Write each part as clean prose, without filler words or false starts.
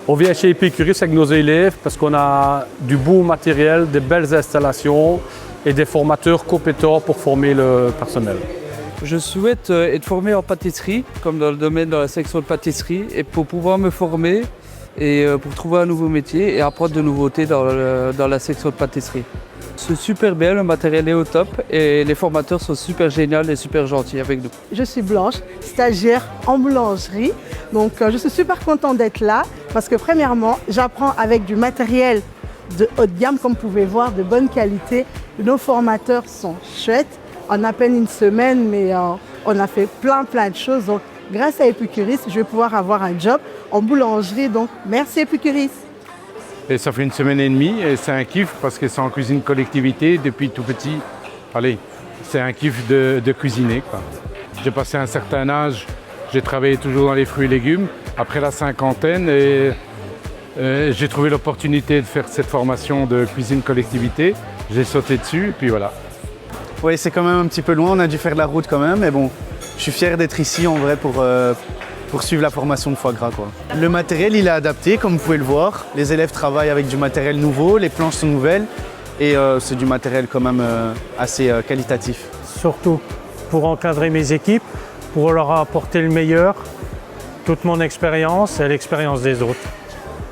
On vient chez Epicurus avec nos élèves parce qu'on a du beau matériel, des belles installations et des formateurs compétents pour former le personnel. Je souhaite être formé en pâtisserie, comme dans le domaine de la section de pâtisserie, et pour pouvoir me former et pour trouver un nouveau métier et apprendre de nouveautés dans la section de pâtisserie. C'est super bien, le matériel est au top et les formateurs sont super géniaux et super gentils avec nous. Je suis Blanche, stagiaire en boulangerie. Donc je suis super contente d'être là parce que premièrement, j'apprends avec du matériel de haut de gamme, comme vous pouvez voir, de bonne qualité. Nos formateurs sont chouettes. En à peine une semaine, mais on a fait plein de choses. Donc grâce à Epicurus, je vais pouvoir avoir un job en boulangerie. Donc merci Epicurus. Et ça fait une semaine et demie et c'est un kiff parce que c'est en cuisine collectivité depuis tout petit. Allez, c'est un kiff de cuisiner, quoi. J'ai passé un certain âge, j'ai travaillé toujours dans les fruits et légumes. Après la cinquantaine, j'ai trouvé l'opportunité de faire cette formation de cuisine collectivité. J'ai sauté dessus et puis voilà. Oui, c'est quand même un petit peu loin, on a dû faire de la route quand même, mais bon, je suis fier d'être ici en vrai pour suivre la formation de foie gras, quoi. Le matériel, il est adapté, comme vous pouvez le voir. Les élèves travaillent avec du matériel nouveau, les planches sont nouvelles et c'est du matériel quand même assez qualitatif. Surtout pour encadrer mes équipes, pour leur apporter le meilleur, toute mon expérience et l'expérience des autres.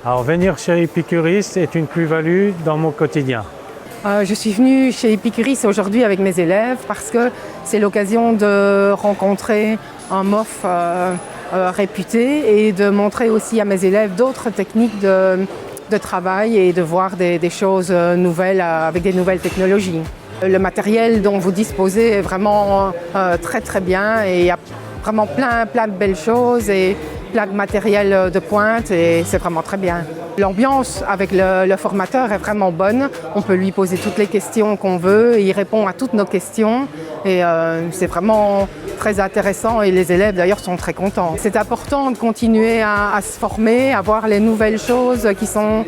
Alors venir chez Epicurus est une plus-value dans mon quotidien. Je suis venue chez Epicurus aujourd'hui avec mes élèves parce que c'est l'occasion de rencontrer un MOF réputé et de montrer aussi à mes élèves d'autres techniques de travail et de voir des choses nouvelles avec des nouvelles technologies. Le matériel dont vous disposez est vraiment très bien et il y a vraiment plein de belles choses et plein de matériel de pointe et c'est vraiment très bien. L'ambiance avec le formateur est vraiment bonne. On peut lui poser toutes les questions qu'on veut. Il répond à toutes nos questions et c'est vraiment très intéressant et les élèves d'ailleurs sont très contents. C'est important de continuer à se former, à voir les nouvelles choses qui sont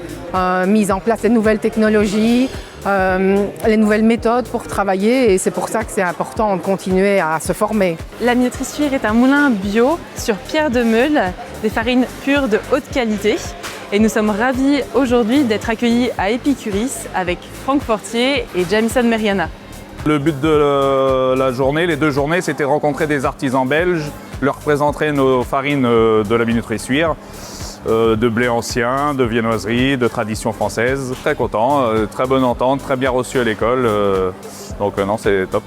mises en place, les nouvelles technologies, les nouvelles méthodes pour travailler et c'est pour ça que c'est important de continuer à se former. La Minoterie Suire est un moulin bio sur pierre de meule, des farines pures de haute qualité. Et nous sommes ravis aujourd'hui d'être accueillis à Epicurus avec Franck Fortier et Jamison Meriana. Le but de la journée, les 2 journées, c'était rencontrer des artisans belges, leur présenter nos farines de la Minoterie Suire, de blé ancien, de viennoiserie, de tradition française. Très content, très bonne entente, très bien reçu à l'école, donc non, c'est top.